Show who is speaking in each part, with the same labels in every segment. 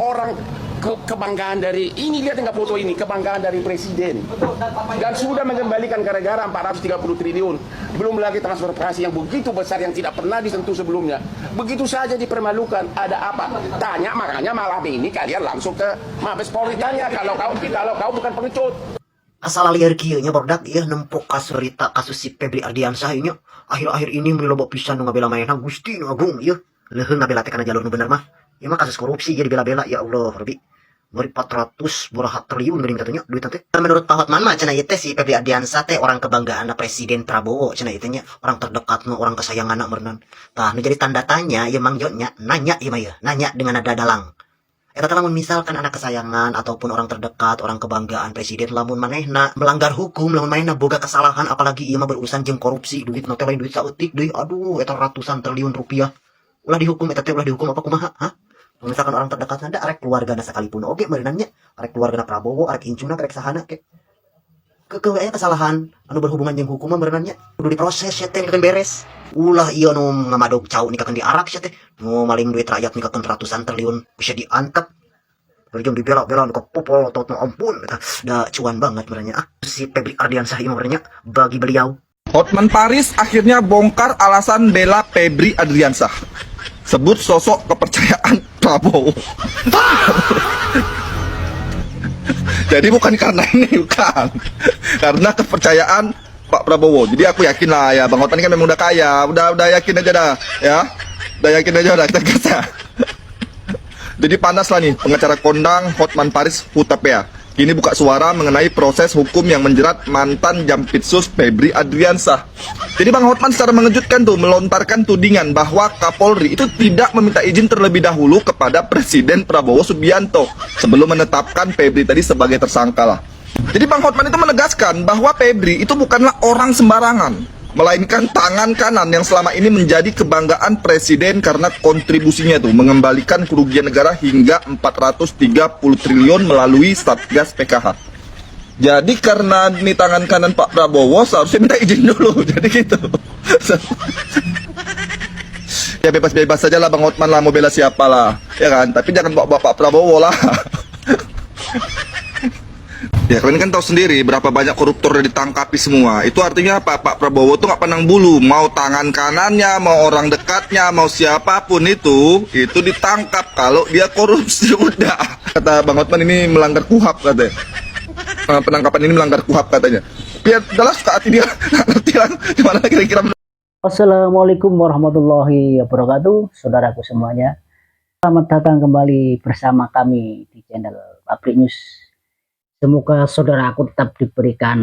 Speaker 1: orang kebanggaan dari ini, lihat nggak foto ini, kebanggaan dari presiden, dan sudah mengembalikan ke negara 430 triliun, belum lagi transportasi yang begitu besar yang tidak pernah disentuh sebelumnya, begitu saja dipermalukan. Ada apa? Tanya, makanya malam ini kalian langsung ke Mabes Polri tanya, kalau kau bukan pengecut.
Speaker 2: Asal liar kieu nya barudak ieu nempok kasurita kasus si Febri Ardiansah ieu akhir-akhir ini beli loba pisan nu ngabela maenna Gusti nu Agung ieu leuheung ngabela teh kana jalur nu bener mah ieu mah kasus korupsi jadi bela-bela ya Allah Rabbi beri 400 boraha triliun geuning katanya duit teh. Menurut Pak Hotman mah cenah ieu teh si Febri Ardiansah teh orang kebanggaan Presiden Prabowo cenah ieu teh nya orang terdekat nu orang kesayanganna meureunan. Tah nu jadi tanda tanya ieu Mang Jo nya nanya ieu mah ieu nanya dengan nada dalang. Eta teh lamun misalkan anak kesayangan ataupun orang terdekat, orang kebanggaan presiden lamun manehna melanggar hukum, lamun manehna boga kesalahan apalagi ieu mah berurusan jeung korupsi, duit na teh lain duit saeutik deui. Aduh, eta ratusan triliun rupiah. Ulah dihukum eta teh ulah dihukum apa kumaha? Hah? Misalkan orang terdekat anda arek keluargana sakalipun oge meureunna nya, arek keluargana Prabowo, arek incuna, arek sahana ke aya kesalahan anu berhubungan jeung hukum mah meureunna nya kudu diproses ya teh beres. Ulah ieu nu ngamadog cau nikakeun diarak sia teh nu maling duit rakyat nikakeun ratusan triliun bisa diangkat berjum dibela-bela nu kapopol atau ampun da cuan banget merenya si Febri Ardiansah ieu merenya bagi beliau.
Speaker 3: Hotman Paris akhirnya bongkar alasan bela Febri Ardiansah, sebut sosok kepercayaan Prabowo. Jadi bukan karena ini, bukan karena kepercayaan Pak Prabowo. Jadi aku yakin lah ya, Bang Hotman ini kan memang udah kaya, udah yakin aja dah, ya, udah yakin aja udah kita kata. Jadi panas lah nih pengacara kondang Hotman Paris Hutapea. Kini buka suara mengenai proses hukum yang menjerat mantan Jampitsus Febri Ardiansah. Jadi Bang Hotman secara mengejutkan tuh melontarkan tudingan bahwa Kapolri itu tidak meminta izin terlebih dahulu kepada Presiden Prabowo Subianto sebelum menetapkan Febri tadi sebagai tersangka lah. Jadi Bang Hotman itu menegaskan bahwa Febri itu bukanlah orang sembarangan, melainkan tangan kanan yang selama ini menjadi kebanggaan presiden karena kontribusinya tuh mengembalikan kerugian negara hingga 430 triliun melalui Satgas PKH. Jadi karena ini tangan kanan Pak Prabowo seharusnya minta izin dulu, jadi gitu. Ya bebas-bebas saja lah Bang Hotman lah, mau bela siapa lah, ya kan? Tapi jangan bawa Pak Prabowo lah. Ya kalian kan tahu sendiri berapa banyak koruptor yang ditangkapi semua. Itu artinya apa? Pak Prabowo tuh nggak pandang bulu. Mau tangan kanannya, mau orang dekatnya, mau siapapun itu ditangkap kalau dia korupsi udah. Kata Bang Hotman ini melanggar KUHAP katanya. Penangkapan ini melanggar KUHAP katanya. Biar jelas ke hati dia ngerti lah gimana kira-kira.
Speaker 4: Assalamualaikum warahmatullahi wabarakatuh, saudaraku semuanya. Selamat datang kembali bersama kami di channel Pabrik News. Semoga saudaraku tetap diberikan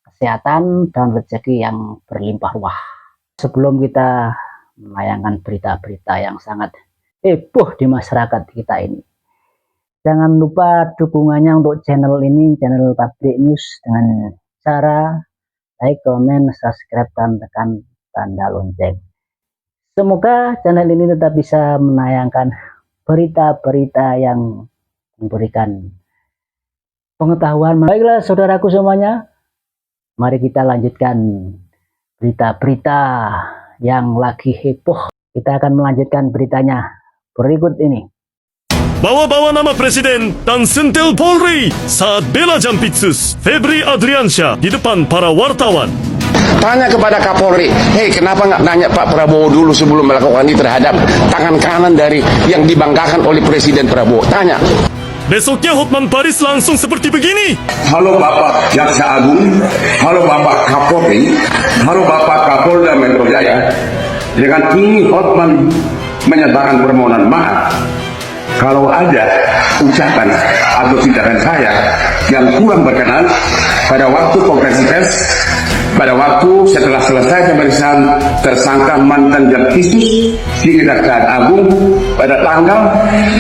Speaker 4: kesehatan dan rezeki yang berlimpah ruah. Sebelum kita menayangkan berita-berita yang sangat heboh di masyarakat kita ini, jangan lupa dukungannya untuk channel ini, channel Pabrik News, dengan cara like, comment, subscribe, dan tekan tanda lonceng. Semoga channel ini tetap bisa menayangkan berita-berita yang memberikan pengetahuan. Baiklah saudaraku semuanya, mari kita lanjutkan berita-berita yang lagi heboh. Kita akan melanjutkan beritanya berikut ini.
Speaker 5: Bawa-bawa nama Presiden dan sentil Polri saat bela Jampitsus Febri Ardiansah di depan para wartawan.
Speaker 1: Tanya kepada Kapolri, hei kenapa nggak nanya Pak Prabowo dulu sebelum melakukan ini terhadap tangan kanan dari yang dibanggakan oleh Presiden Prabowo? Tanya.
Speaker 5: Besoknya Hotman Paris langsung seperti begini.
Speaker 6: Halo Bapak Jaksa Agung, halo Bapak Kapolri, halo Bapak Kapolda Metro Jaya. Dengan ini Hotman menyatakan permohonan maaf kalau ada ucapan atau tindakan saya yang kurang berkenan pada waktu konferensi pers, pada waktu setelah selesai pemeriksaan tersangka mantan Jampitsus di Kejaksaan Agung pada tanggal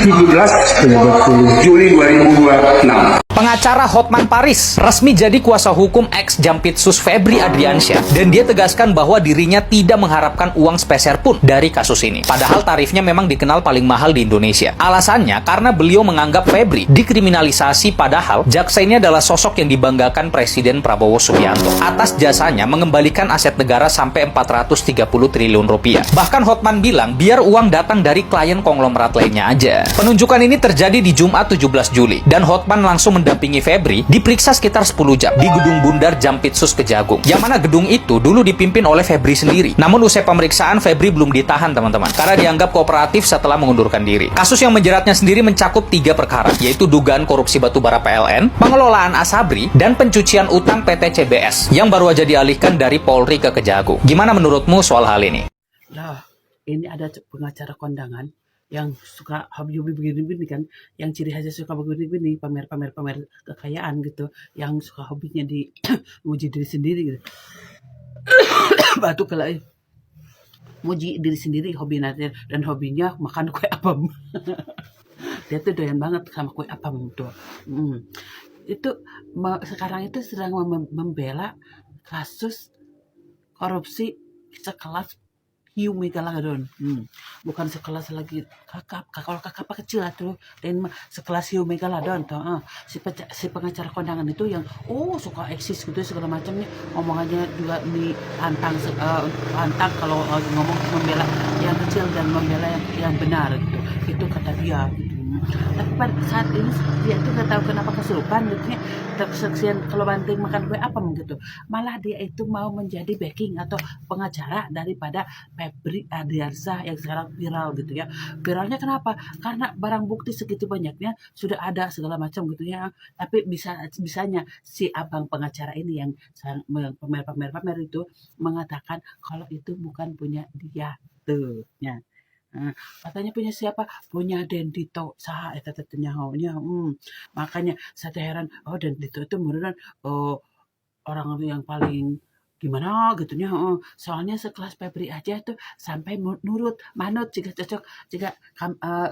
Speaker 6: 17 Juli 2026.
Speaker 7: Pengacara Hotman Paris resmi jadi kuasa hukum ex Jampitsus Febri Adriansyah dan dia tegaskan bahwa dirinya tidak mengharapkan uang sepeser pun dari kasus ini. Padahal tarifnya memang dikenal paling mahal di Indonesia. Alasannya karena beliau menganggap Febri dikriminalisasi padahal jaksa ini adalah sosok yang dibanggakan Presiden Prabowo Subianto atas jasanya mengembalikan aset negara sampai 430 triliun rupiah. Bahkan Hotman bilang biar uang datang dari klien konglomerat lainnya aja. Penunjukan ini terjadi di Jumat 17 Juli dan Hotman langsung mendampingi Febri diperiksa sekitar 10 jam di Gedung Bundar Jampitsus Kejagung. Yang mana gedung itu dulu dipimpin oleh Febri sendiri. Namun usai pemeriksaan Febri belum ditahan teman-teman karena dianggap kooperatif setelah mengundurkan diri. Kasus yang menjeratnya sendiri mencakup 3 perkara, yaitu dugaan korupsi batubara PLN, pengelolaan Asabri, dan pencucian utang PT CBS yang baru aja dialihkan dari Polri ke Kejagung. Gimana menurutmu soal hal ini?
Speaker 8: Lah, ini ada pengacara kondangan yang suka hobi-hobi begini-begini kan, yang ciri khasnya suka begini-begini, pamer kekayaan gitu, yang suka hobinya di muji diri sendiri gitu. Batuk kalau muji diri sendiri hobinya, dan hobinya makan kue apam. Dia tuh doyan banget sama kue apam tuh. Itu sekarang itu sedang membela kasus korupsi sekelas hiu megalodon, bukan sekelas lagi kakap. Kalau kakap kecil tuh, dan sekelas hiu megalodon tuh. Si pengacara kondangan itu yang suka eksis gitu segala macamnya, omongannya juga pantang kalau ngomong membela yang kecil dan membela yang benar gitu. Itu kata dia gitu. Tapi pada saat ini dia itu nggak tahu kenapa kesurupan gitu ya, terkesaksian kalau banting makan kue apa gitu. Malah dia itu mau menjadi backing atau pengacara daripada Febri Adriansyah yang sekarang viral gitu ya. Viralnya kenapa? Karena barang bukti segitu banyaknya sudah ada segala macam gitu ya. Tapi bisanya si abang pengacara ini yang pamer itu mengatakan kalau itu bukan punya dia tuh ya. Katanya punya siapa? Punya Dendito saha eta teh nyahonya. Makanya saya heran, Dendito itu beneran orang yang paling gimana gitu nya. Soalnya sekelas Febri aja tuh sampai nurut manut jika cocok, jika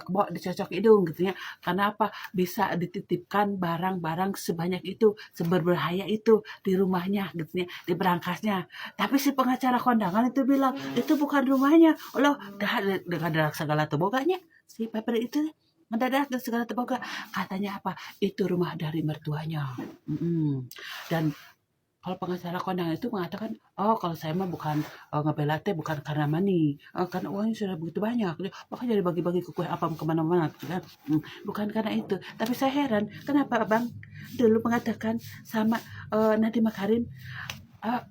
Speaker 8: kebo dicocok hidung gitu ya. Karena apa? Bisa dititipkan barang-barang sebanyak itu, seberbahaya itu di rumahnya gitu ya, di berangkasnya. Tapi si pengacara kondangan itu bilang itu bukan rumahnya. Allah dengan segala teboganya si Febri itu mendadak dan segala teboga. Katanya apa? Itu rumah dari mertuanya. Dan kalau pengacara kondangan itu mengatakan, kalau saya mah bukan ngebela teh bukan karena money, karena uangnya sudah begitu banyak, makanya jadi bagi-bagi ke kue apam kemana-mana, gitu kan? Bukan karena itu. Tapi saya heran, kenapa abang dulu mengatakan sama Nadiem Makarim,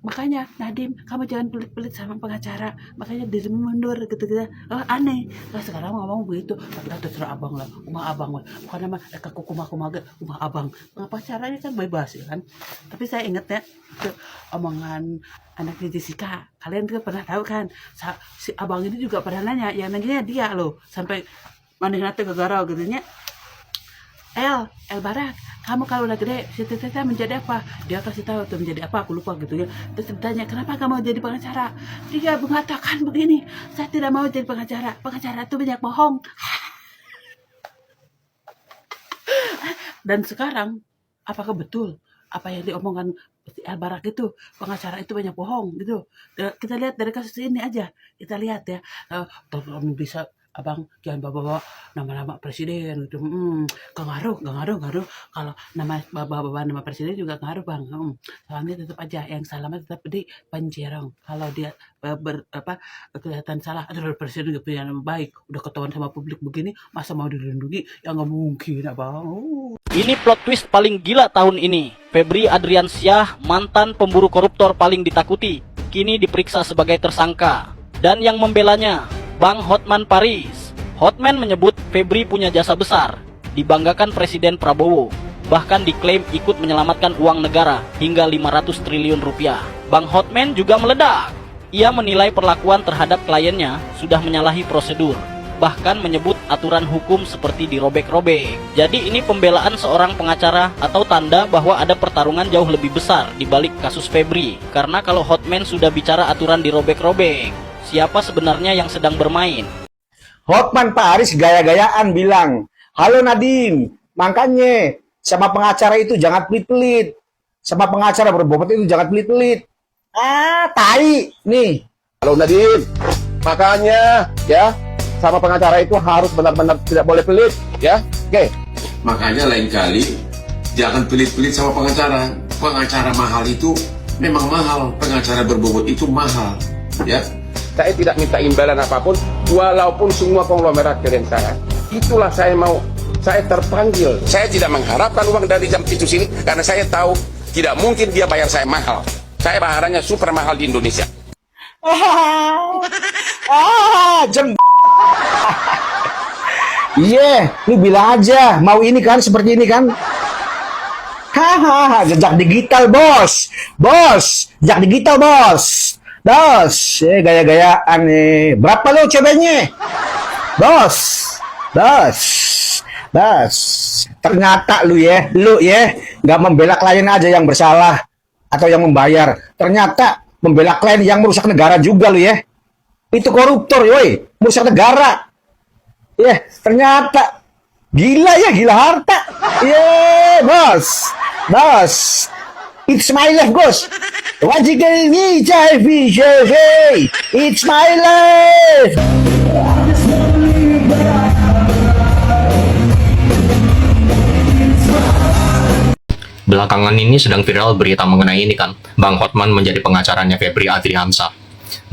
Speaker 8: makanya Nadiem kamu jangan pelit-pelit sama pengacara, makanya dirimu mundur gitu-gitu. Aneh. Nah sekarang ngomong begitu, tapi terserah abang lah, rumah abang lah, bukan nama kaku kumah-kumah rumah abang. Pengacaranya kan bebas ya kan. Tapi saya ingat ya, itu omongan anaknya Jessica, kalian juga pernah tahu kan, si abang ini juga pernah nanya, yang nanya dia loh, sampai mana nanti gara-gara gitu nya. El Barak, kamu kalau udah gede, cita-cita menjadi apa? Dia kasih tahu tuh menjadi apa, aku lupa gitu ya. Terus ditanya, kenapa kamu jadi pengacara? Dia mengatakan begini, saya tidak mau jadi pengacara. Pengacara itu banyak bohong. Dan sekarang, apakah betul apa yang diomongkan El Barak itu, pengacara itu banyak bohong gitu? Kita lihat dari kasus ini aja, kita lihat ya. Bisa abang jangan bawa-bawa nama-nama presiden gitu. Gak ngaruh kalau bawa nama presiden juga ngaruh bang. Soalnya tetap aja yang salahnya tetap di penjara. Kalau dia kelihatan salah, presiden juga punya nama baik, udah ketahuan sama publik begini, masa mau dilindungi? Ya nggak mungkin abang.
Speaker 9: Ini plot twist paling gila tahun ini. Febri Adriansyah, mantan pemburu koruptor paling ditakuti, kini diperiksa sebagai tersangka. Dan yang membelanya, Bang Hotman Paris. Hotman menyebut Febri punya jasa besar, dibanggakan Presiden Prabowo, bahkan diklaim ikut menyelamatkan uang negara hingga 500 triliun rupiah. Bang Hotman juga meledak. Ia menilai perlakuan terhadap kliennya sudah menyalahi prosedur, bahkan menyebut aturan hukum seperti dirobek-robek. Jadi ini pembelaan seorang pengacara atau tanda bahwa ada pertarungan jauh lebih besar di balik kasus Febri. Karena kalau Hotman sudah bicara aturan dirobek-robek, siapa sebenarnya yang sedang bermain?
Speaker 10: Hotman Paris gaya-gayaan bilang, halo Nadiem, makanya Sama pengacara itu jangan pelit-pelit. Sama pengacara berbobot itu jangan pelit-pelit. Tai. Nih.
Speaker 1: Halo Nadine, makanya ya sama pengacara itu harus benar-benar tidak boleh pelit, ya. Oke.
Speaker 6: Makanya lain kali jangan pelit-pelit sama pengacara. Pengacara mahal itu memang mahal. Pengacara berbobot itu mahal, ya.
Speaker 1: Saya tidak minta imbalan apapun, walaupun semua konglomerat klien saya. Itulah saya mau, saya terpanggil. Saya tidak mengharapkan uang dari Jampitsus ini karena saya tahu tidak mungkin dia bayar saya mahal. Saya bayarannya super mahal di Indonesia.
Speaker 10: Jeng. Iya, lu bilang aja mau ini kan seperti ini kan. Hahaha, jejak digital bos, jejak digital bos, gaya-gayaan nih. Berapa lu cobanya, bos. Ternyata lu ya, nggak membela klien aja yang bersalah atau yang membayar. Ternyata membela klien yang merusak negara juga lu ya. Itu koruptor, yoi, merusak negara. Ya, ternyata gila ya, gila harta. Bos. It's my life, bos. Wajib ini it's my life.
Speaker 11: Belakangan ini sedang viral berita mengenai ini kan, Bang Hotman menjadi pengacaranya Febri Adriansyah.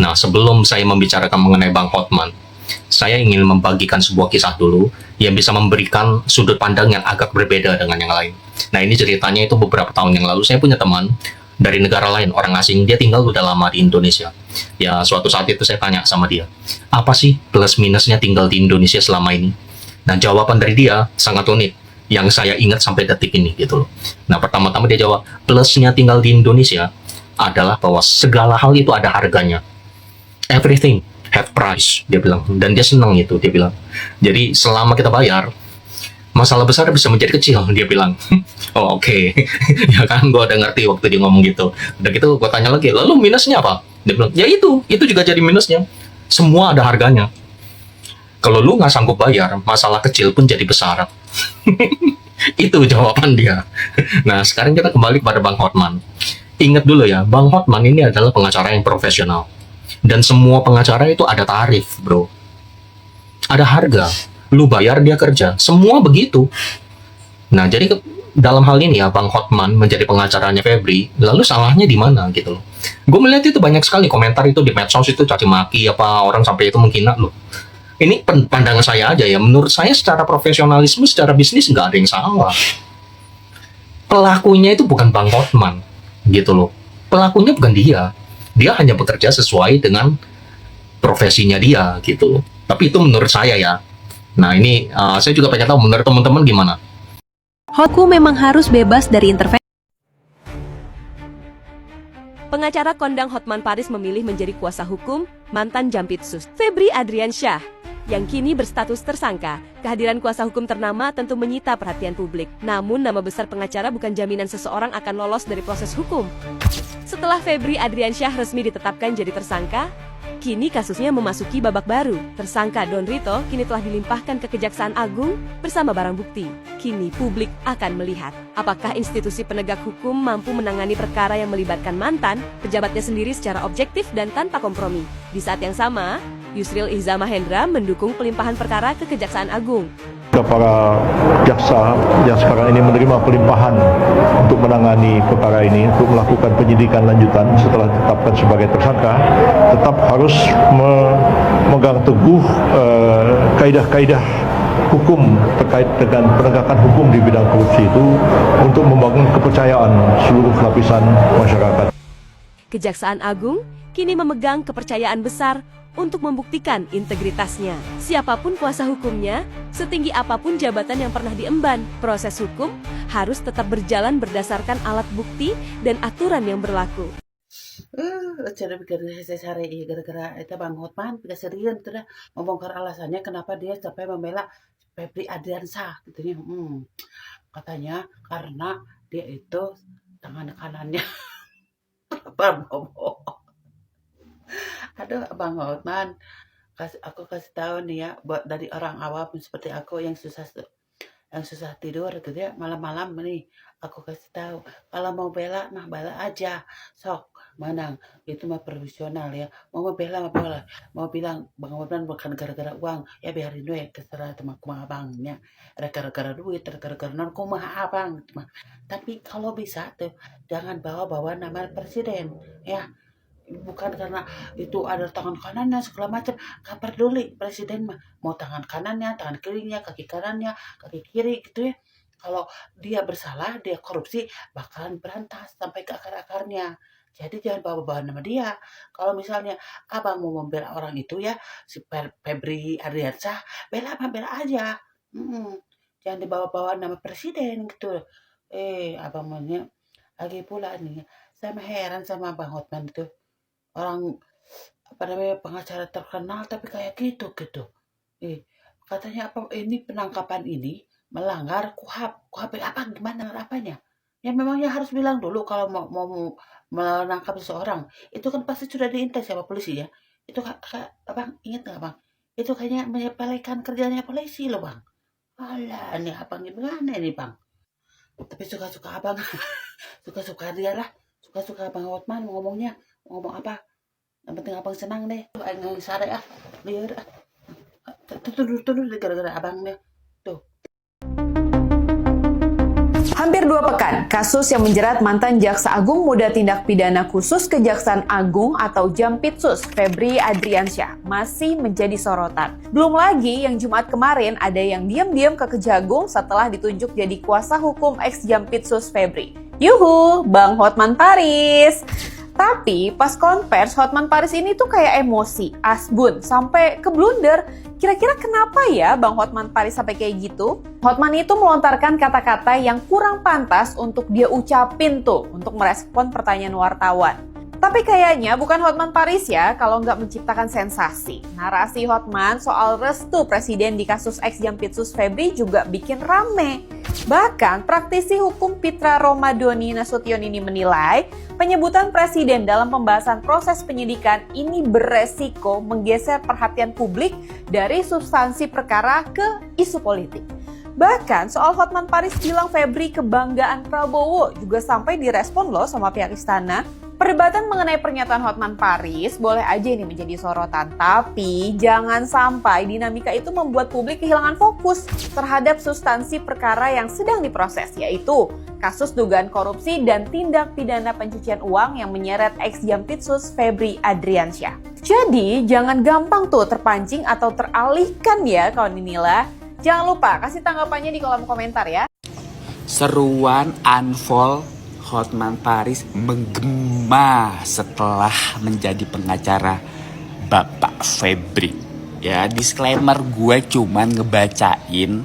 Speaker 11: Nah, sebelum saya membicarakan mengenai Bang Hotman, saya ingin membagikan sebuah kisah dulu yang bisa memberikan sudut pandang yang agak berbeda dengan yang lain. Nah, ini ceritanya itu beberapa tahun yang lalu saya punya teman dari negara lain, orang asing, dia tinggal udah lama di Indonesia. Ya, suatu saat itu saya tanya sama dia, apa sih plus minusnya tinggal di Indonesia selama ini? Nah, jawaban dari dia sangat unik, yang saya ingat sampai detik ini gitu loh. Nah, pertama-tama dia jawab, plusnya tinggal di Indonesia adalah bahwa segala hal itu ada harganya. Everything have price, dia bilang. Dan dia senang itu, dia bilang. Jadi selama kita bayar, masalah besar bisa menjadi kecil, dia bilang. Oh, oke. Ya kan, gue udah ngerti waktu dia ngomong gitu. Udah gitu gue tanya lagi, lalu minusnya apa? Dia bilang, ya itu juga jadi minusnya. Semua ada harganya. Kalau lu nggak sanggup bayar, masalah kecil pun jadi besar. Itu jawaban dia. Nah, sekarang kita kembali kepada Bang Hotman. Ingat dulu ya, Bang Hotman ini adalah pengacara yang profesional. Dan semua pengacara itu ada tarif, bro. Ada harga. Lu bayar, dia kerja. Semua begitu. Nah, jadi dalam hal ini ya, Bang Hotman menjadi pengacaranya Febri, lalu salahnya di mana gitu loh. Gue melihat itu banyak sekali komentar itu di medsos itu caci maki apa orang sampai itu menghina loh. Ini pandangan saya aja ya, menurut saya secara profesionalisme, secara bisnis nggak ada yang salah. Pelakunya itu bukan Bang Hotman, gitu loh. Pelakunya bukan dia. Dia hanya bekerja sesuai dengan profesinya dia, gitu loh. Tapi itu menurut saya ya. Nah ini saya juga pengen tahu menurut teman-teman gimana.
Speaker 12: Hukum memang harus bebas dari intervensi. Pengacara kondang Hotman Paris memilih menjadi kuasa hukum mantan Jampitsus Febri Adriansyah yang kini berstatus tersangka. Kehadiran kuasa hukum ternama tentu menyita perhatian publik. Namun nama besar pengacara bukan jaminan seseorang akan lolos dari proses hukum. Setelah Febri Adriansyah resmi ditetapkan jadi tersangka, kini kasusnya memasuki babak baru. Tersangka Don Rito kini telah dilimpahkan ke Kejaksaan Agung bersama barang bukti. Kini publik akan melihat apakah institusi penegak hukum mampu menangani perkara yang melibatkan mantan pejabatnya sendiri secara objektif dan tanpa kompromi. Di saat yang sama, Yusril Ihza Mahendra mendukung pelimpahan perkara ke Kejaksaan Agung.
Speaker 13: Para jaksa yang sekarang ini menerima pelimpahan untuk menangani perkara ini, untuk melakukan penyidikan lanjutan setelah ditetapkan sebagai tersangka, tetap harus memegang teguh kaidah-kaidah hukum terkait dengan penegakan hukum di bidang korupsi itu untuk membangun kepercayaan seluruh lapisan masyarakat.
Speaker 12: Kejaksaan Agung kini memegang kepercayaan besar untuk membuktikan integritasnya. Siapapun kuasa hukumnya, setinggi apapun jabatan yang pernah diemban, proses hukum harus tetap berjalan berdasarkan alat bukti dan aturan yang berlaku.
Speaker 8: Cara pikir saya cari gara-gara itu Bang Hotman keserian sudah membongkar alasannya kenapa dia sampai membela Febri Adriansyah gitu ya. Katanya karena dia itu tangan kanannya Prabowo. Aduh, Bang Hotman, aku kasih tahu nih ya, buat dari orang awam seperti aku yang susah yang susah tidur gitu ya, malam-malam nih aku kasih tahu kalau mau bela mah bela aja, sok menang, itu mah profesional ya, mau bela mah boleh, mau bilang Bang Hotman bukan gara-gara uang ya biarin we terserah teman abangnya, ada gara-gara duit, ada gara-gara non kumaha abang mah. Tapi kalau bisa tuh jangan bawa-bawa nama presiden ya, bukan karena itu ada tangan kanannya segala macam, gak peduli presiden mah mau tangan kanannya, tangan kirinya, kaki kanannya, kaki kiri gitu ya. Kalau dia bersalah, dia korupsi, bakalan berantas sampai ke akar-akarnya. Jadi jangan bawa-bawa nama dia. Kalau misalnya abang mau membela orang itu ya, si Febri Ardiansyah, bela apa bela aja. Jangan dibawa-bawa nama presiden gitu. Abang maunya lagi pula nih, saya mah heran sama Bang Hotman itu. Orang apa namanya pengacara terkenal tapi kayak gitu. Katanya apa ini penangkapan ini melanggar KUHP apa gimana apanya? Ya memangnya harus bilang dulu kalau mau menangkap seseorang itu kan pasti sudah diintes sama polisi ya. Itu abang ingat nggak bang? Itu kayaknya menyepelekan kerjanya polisi loh bang. Alah ini abang gimana ini bang? Tapi suka-suka abang, suka-suka dia lah, suka-suka Bang Hotman ngomongnya. Ngomong apa? Yang penting abang senang deh. Nggak sare liar Tuh gara-gara abang deh. Tuh.
Speaker 12: Hampir 2 pekan, kasus yang menjerat mantan Jaksa Agung Muda Tindak Pidana Khusus Kejaksaan Agung atau Jampitsus Febri Adriansyah masih menjadi sorotan. Belum lagi yang Jumat kemarin ada yang diam-diam ke Kejagung setelah ditunjuk jadi kuasa hukum ex-Jampitsus Febri. Yuhu, Bang Hotman Paris! Tapi pas konvers Hotman Paris ini tuh kayak emosi, asbun, sampai ke blunder. Kira-kira kenapa ya Bang Hotman Paris sampai kayak gitu? Hotman itu melontarkan kata-kata yang kurang pantas untuk dia ucapin tuh untuk merespon pertanyaan wartawan. Tapi kayaknya bukan Hotman Paris ya kalau nggak menciptakan sensasi. Narasi Hotman soal restu presiden di kasus ex-Jampitsus Febri juga bikin rame. Bahkan praktisi hukum Pitra Romadoni Nasution ini menilai penyebutan presiden dalam pembahasan proses penyidikan ini beresiko menggeser perhatian publik dari substansi perkara ke isu politik. Bahkan soal Hotman Paris bilang Febri kebanggaan Prabowo juga sampai direspon loh sama pihak istana. Perdebatan mengenai pernyataan Hotman Paris boleh aja ini menjadi sorotan, tapi jangan sampai dinamika itu membuat publik kehilangan fokus terhadap substansi perkara yang sedang diproses, yaitu kasus dugaan korupsi dan tindak pidana pencucian uang yang menyeret ex-Jampitsus Febri Adriansyah. Jadi jangan gampang tuh terpancing atau teralihkan ya kawan Nila. Jangan lupa kasih tanggapannya di kolom komentar ya.
Speaker 14: Seruan unfollow Hotman Paris menggema setelah menjadi pengacara Bapak Febri. Ya, disclaimer gue cuman ngebacain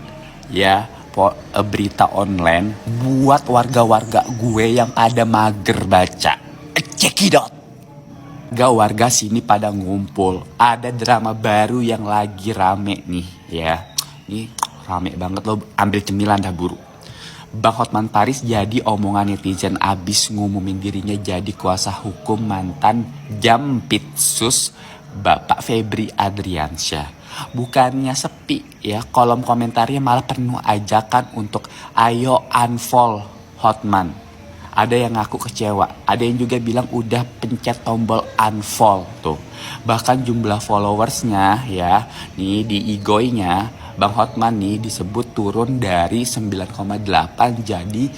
Speaker 14: ya berita online buat warga-warga gue yang pada mager baca. Cekidot. Warga sini pada ngumpul. Ada drama baru yang lagi rame nih ya. Ini rame banget, lo ambil cemilan dah buru. Bang Hotman Paris jadi omongan netizen abis ngumumin dirinya jadi kuasa hukum mantan Jampitsus Bapak Febri Adriansyah. Bukannya sepi ya, kolom komentarnya malah penuh ajakan untuk ayo unfollow Hotman. Ada yang ngaku kecewa, ada yang juga bilang udah pencet tombol unfollow tuh. Bahkan jumlah followersnya ya, nih di IG-nya Bang Hotman nih disebut turun dari 9,8 jadi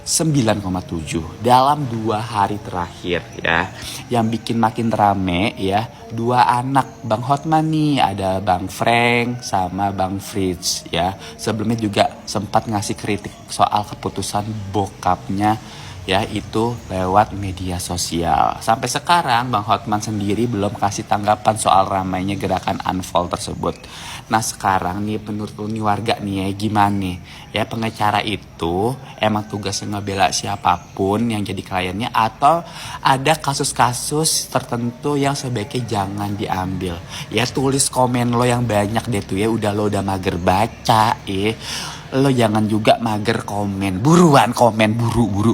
Speaker 14: 9,7 dalam 2 hari terakhir ya. Yang bikin makin rame ya, 2 anak Bang Hotman nih, ada Bang Frank sama Bang Fritz ya. Sebelumnya juga sempat ngasih kritik soal keputusan bokapnya ya itu lewat media sosial. Sampai sekarang Bang Hotman sendiri belum kasih tanggapan soal ramainya gerakan unfollow tersebut. Nah sekarang nih menurut nih warga nih ya gimana nih? Ya pengacara itu emang tugasnya ngebela siapapun yang jadi kliennya atau ada kasus-kasus tertentu yang sebaiknya jangan diambil. Ya tulis komen lo yang banyak deh tuh ya, lo udah mager baca lo jangan juga mager komen. Buruan komen buru-buru.